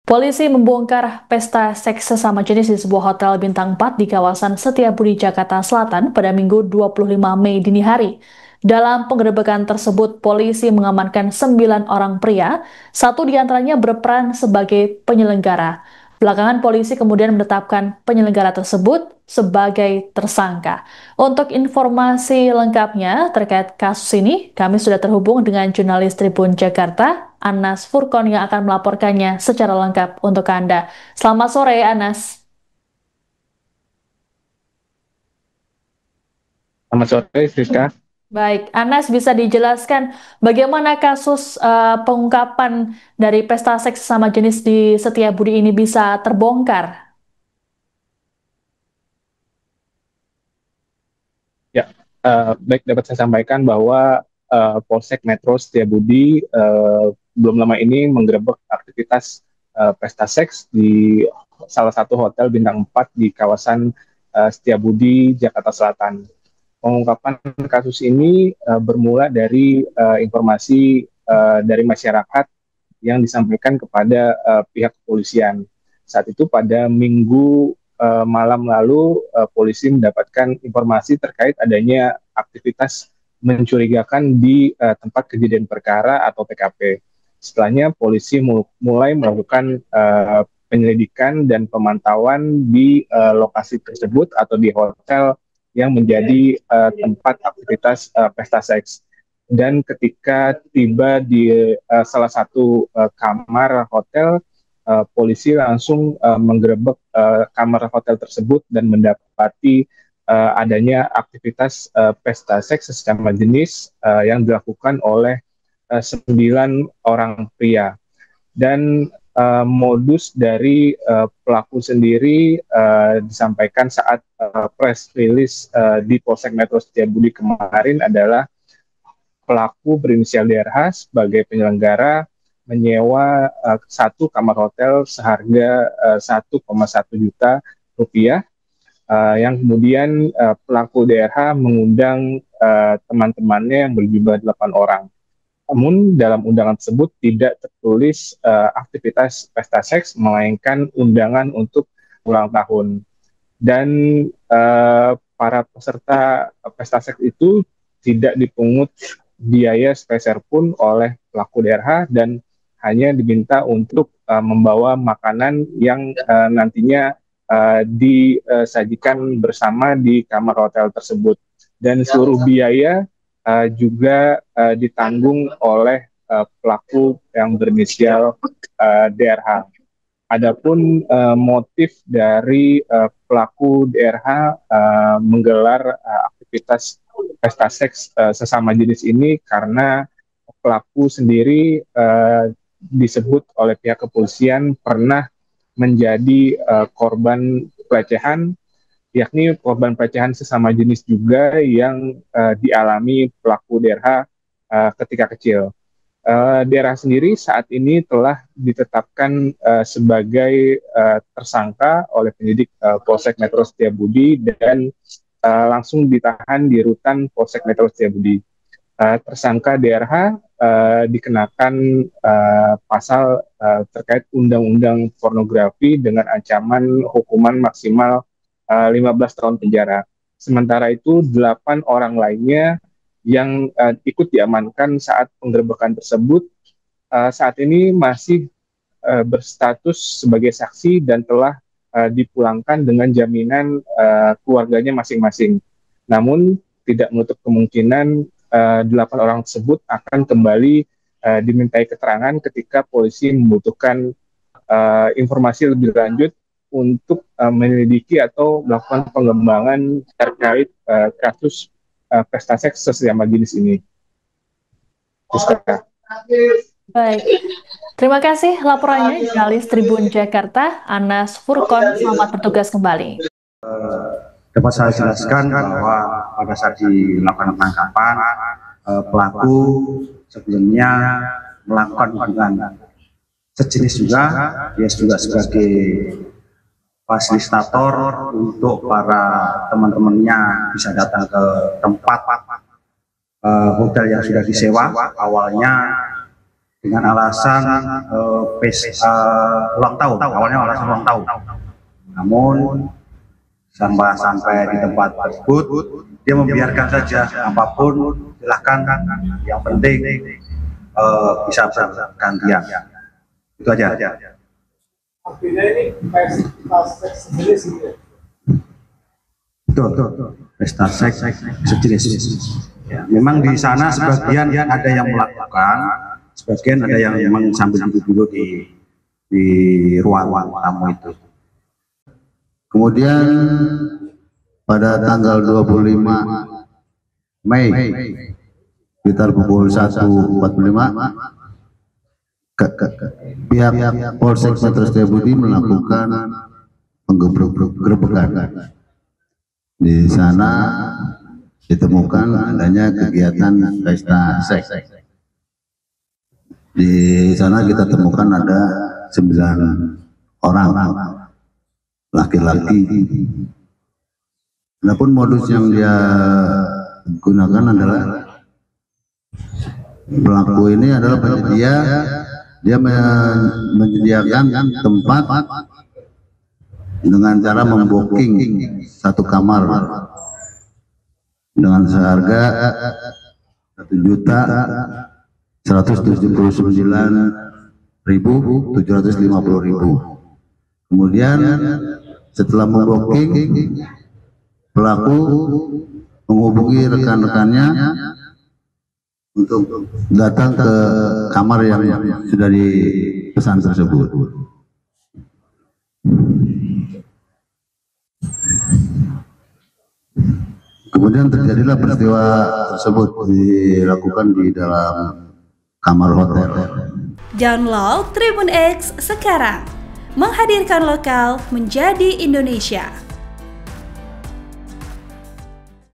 Polisi membongkar pesta seks sesama jenis di sebuah hotel bintang 4 di kawasan Setiabudi, Jakarta Selatan pada Minggu 25 Mei dini hari. Dalam penggerebekan tersebut, polisi mengamankan 9 orang pria, satu diantaranya berperan sebagai penyelenggara. Belakangan polisi kemudian menetapkan penyelenggara tersebut sebagai tersangka. Untuk informasi lengkapnya terkait kasus ini, kami sudah terhubung dengan jurnalis Tribun Jakarta, Anas Furkon yang akan melaporkannya secara lengkap untuk Anda. Selamat sore, Anas. Selamat sore, Siska. Baik, Anas bisa dijelaskan bagaimana kasus pengungkapan dari pesta seks sesama jenis di Setiabudi ini bisa terbongkar? Ya, baik dapat saya sampaikan bahwa Polsek Metro Setiabudi belum lama ini menggerebek aktivitas pesta seks di salah satu hotel bintang 4 di kawasan Setiabudi, Jakarta Selatan. Pengungkapan kasus ini bermula dari informasi dari masyarakat yang disampaikan kepada pihak kepolisian. Saat itu pada Minggu malam lalu polisi mendapatkan informasi terkait adanya aktivitas mencurigakan di tempat kejadian perkara atau TKP. Setelahnya polisi mulai melakukan penyelidikan dan pemantauan di lokasi tersebut atau di hotel yang menjadi tempat aktivitas pesta seks. Dan ketika tiba di salah satu kamar hotel, polisi langsung menggerebek kamar hotel tersebut dan mendapati adanya aktivitas pesta seks sesama jenis yang dilakukan oleh 9 orang pria. Dan modus dari pelaku sendiri disampaikan saat press release di Polsek Metro Setiabudi kemarin adalah pelaku berinisial DRH sebagai penyelenggara menyewa satu kamar hotel seharga 1,1 juta rupiah, yang kemudian pelaku DRH mengundang teman-temannya yang berjumlah 8 orang. Namun dalam undangan tersebut tidak tertulis aktivitas pesta seks, melainkan undangan untuk ulang tahun. Dan para peserta pesta seks itu tidak dipungut biaya sepeser pun oleh pelaku DRH dan hanya diminta untuk membawa makanan yang nantinya disajikan bersama di kamar hotel tersebut. Dan seluruh biaya juga ditanggung oleh pelaku yang berinisial DRH. Adapun motif dari pelaku DRH menggelar aktivitas pesta seks sesama jenis ini karena pelaku sendiri disebut oleh pihak kepolisian pernah menjadi korban pelecehan, yakni korban pelecehan sesama jenis juga yang dialami pelaku DRH ketika kecil. DRH sendiri saat ini telah ditetapkan sebagai tersangka oleh penyidik Polsek Metro Setiabudi dan langsung ditahan di rutan Polsek Metro Setiabudi. Tersangka DRH dikenakan pasal terkait undang-undang pornografi dengan ancaman hukuman maksimal 15 tahun penjara. Sementara itu 8 orang lainnya yang ikut diamankan saat penggerebekan tersebut saat ini masih berstatus sebagai saksi dan telah dipulangkan dengan jaminan keluarganya masing-masing. Namun tidak menutup kemungkinan 8 orang tersebut akan kembali dimintai keterangan ketika polisi membutuhkan informasi lebih lanjut untuk menyelidiki atau melakukan pengembangan terkait kasus pesta seks sesama jenis ini. Baik, terima kasih laporannya jurnalis Tribun Jakarta, Anas Furkon. Selamat bertugas kembali. Dapat saya jelaskan bahwa pada saat dilakukan penangkapan, pelaku sebelumnya melakukan hubungan sejenis juga, dia juga sebagai fasilitator untuk para teman-temannya bisa datang ke tempat hotel yang sudah disewa. Awalnya dengan alasan ulang tahun, awalnya alasan ulang tahun. Namun sampai di tempat tersebut dia membiarkan saja apapun, silahkan, yang penting bisa bergantian. Itu aja. Artinya ini pesta seks sejenis gitu ya? Betul. Pesta seks sejenis. Ya, memang di sana sebagian ada yang melakukan, sebagian ada yang memang sambil duduk di ruang tamu itu. Kemudian pada tanggal 25 Mei sekitar pukul 1.45 pihak Polsek Metro Setiabudi melakukan penggerebekan. Di sana ditemukan adanya kegiatan pesta seks. Di sana kita temukan ada 9 orang laki-laki. Adapun modus yang dia gunakan adalah pelaku ini adalah penyedia. Dia menyediakan tempat dengan cara membooking satu kamar dengan seharga Rp1.179.750. Kemudian setelah membooking, pelaku menghubungi rekan-rekannya untuk datang ke kamar yang sudah dipesan tersebut. Kemudian terjadilah peristiwa tersebut dilakukan di dalam kamar hotel. Download Tribun X sekarang, menghadirkan lokal menjadi Indonesia.